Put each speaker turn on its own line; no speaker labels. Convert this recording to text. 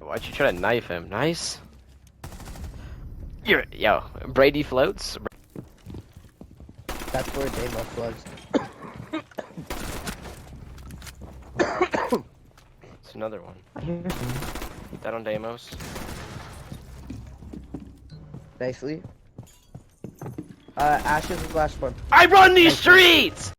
Why'd you try to knife him? Nice. Yo, Brady floats.
That's where Deimos was.
It's another one.
I hear something.
Put that on Deimos.
Nicely. Ash is the last one.
I run these
Nice one.
streets!